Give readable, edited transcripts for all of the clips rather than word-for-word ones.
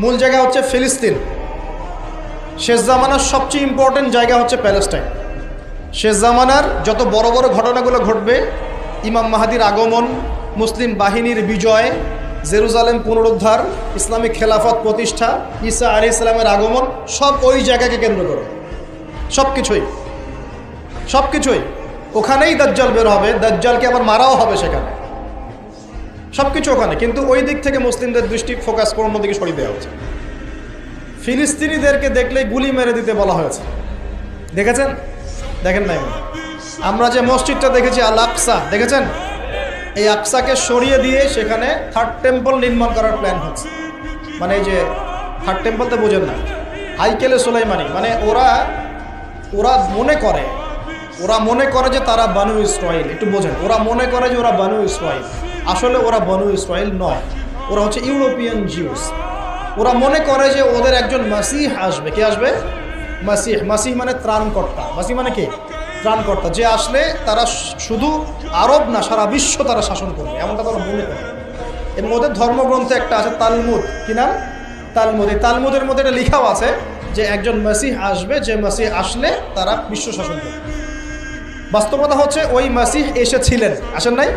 মূল জায়গা হচ্ছে ফিলিস্তিন। শেষ জামানার সবচেয়ে ইম্পর্টেন্ট জায়গা হচ্ছে প্যালেস্টাইন। শেষ জামানার যত বড় বড় ঘটনাগুলো ঘটবে, ইমাম মাহাদির আগমন, মুসলিম বাহিনীর বিজয়, জেরুজালেম পুনরুদ্ধার, ইসলামিক খেলাফত প্রতিষ্ঠা, ঈসা আলাইহিস সালামের আগমন, সব ওই জায়গাকে কেন্দ্র করে। সব কিছুই ওখানেই দাজ্জাল বের হবে, দাজ্জালকে আবার মারাও হবে সেখানে, সব কিছু ওখানে। কিন্তু ওই দিক থেকে মুসলিমদের দৃষ্টি ফোকাস করে অন্যদিকে সরিয়ে দেওয়া হচ্ছে। ফিলিস্তিনিদেরকে দেখলেই গুলি মেরে দিতে বলা হয়েছে, দেখেছেন? দেখেন নাই? আমরা যে মসজিদটা দেখেছি আল আকসা, দেখেছেন? এই আকসাকে সরিয়ে দিয়ে সেখানে থার্ড টেম্পল নির্মাণ করার প্ল্যান হচ্ছে। মানে এই যে থার্ড টেম্পল তো বোঝেন না, হাইকেলে সুলাইমানি। মানে ওরা মনে করে যে তারা বানু ইসরাইল। একটু বোঝেন, ওরা মনে করে যে ওরা বানু ইসরাইল। আসলে ওরা বানু ইসরাইল নয়, ওরা হচ্ছে ইউরোপিয়ান জিউস। ওরা মনে করে যে ওদের একজন মাসিহ আসবে। কে আসবে? মাসিহ মানে ত্রাণকর্তা। মাসিহ মানে কি? ত্রাণকর্তা। যে আসলে তারা শুধু আরব না, সারা বিশ্ব তারা শাসন করবে, এমনটা তারা মনে করে। এবং ওদের ধর্মগ্রন্থে একটা আছে তালমুদ। কি নাম? তালমুদ। এই তালমুদের মধ্যে এটা লেখাও আছে যে একজন মাসিহ আসবে, যে মাসিহ আসলে তারা বিশ্ব শাসন করবে। বাস্তবতা হচ্ছে ওই মাসিহ এসেছিলেন, আসেন নাই?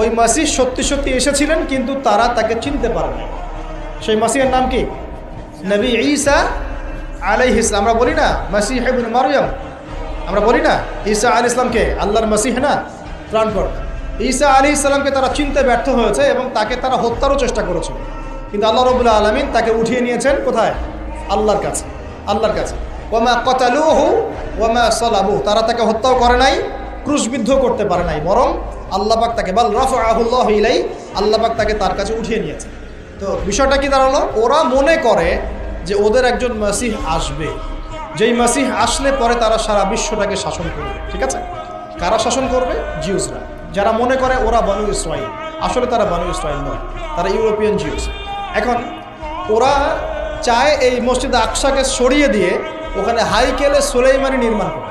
ওই মাসিহ সত্যি এসেছিলেন, কিন্তু তারা তাকে চিনতে পারে না। সেই মাসিহের নাম কি? নবী ঈসা আলাইহিস সালাম। আমরা বলি না মাসিহ ইবনে মারইয়াম, আমরা বলি না ঈসা আলাইহিস সালামকে আল্লাহর মাসিহ না, ত্রাণকর্তা। ঈসা আলাইহিস সালামকে তারা চিনতে ব্যর্থ হয়েছে এবং তাকে তারা হত্যারও চেষ্টা করেছে। কিন্তু আল্লাহ রাব্বুল আলামিন তাকে উঠিয়ে নিয়েছেন কোথায়? আল্লাহর কাছে। ওয়ামা ক্বাতালুহু ওয়ামা সালাবুহু। তারা তাকে হত্যাও করে নাই, ক্রুশবিদ্ধ করতে পারে নাই, বরং আল্লাহ পাক তাকে বাল রাফাআহুল্লাহু ইলাইহি, আল্লাহ পাক তাকে তার কাছে উঠিয়ে নিয়েছে। তো বিষয়টা কি দাঁড়ালো? ওরা মনে করে যে ওদের একজন মাসিহ আসবে, যেই মাসিহ আসলে পরে তারা সারা বিশ্বটাকে শাসন করবে। ঠিক আছে? কারা শাসন করবে? জিউসরা। যারা মনে করে ওরা বানু ইসরাইল, আসলে তারা বানু ইসরাইল নয়, তারা ইউরোপিয়ান জিউস। এখন ওরা চায় এই মসজিদ আকসাকে সরিয়ে দিয়ে ওখানে হাইকেলে সুলাইমানি নির্মাণ করে।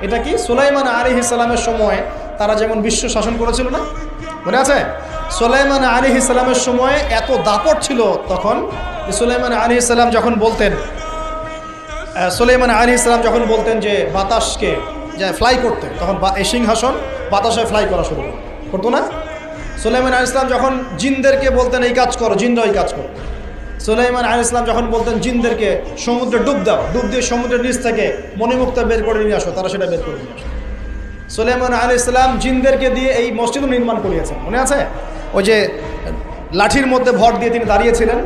এটা কি? সুলাইমান আলাইহিস সালামের সময় তারা যেমন বিশ্ব শাসন করেছিল না, মনে আছে? সুলাইমান আলাইহিস সালামের সময় এত দাপট ছিল তখন, সুলাইমান আলাইহিস সালাম যখন বলতেন যে বাতাসকে যে ফ্লাই করতে, তখন এই সিংহাসন বাতাসে ফ্লাই করা শুরু করতো না? সুলাইমান আলাইহিস সালাম যখন জিনদেরকে বলতেন এই কাজ করো, জিনরা এই কাজ করতো। সুলাইমান আলাইহিস সালাম যখন বলতেন জিনদেরকে সমুদ্রে ডুব দাও, ডুব দিয়ে সমুদ্রের নিচ থেকে মণিমুক্তা বের করে নিয়ে আসো, তারা সেটা বের করে নিয়ে আসো। সুলাইমান আলাইহিস সালাম জিনদেরকে দিয়ে এই মসজিদও নির্মাণ করিয়েছেন, মনে আছে? ওই যে লাঠির মধ্যে ভর দিয়ে তিনি দাঁড়িয়েছিলেন,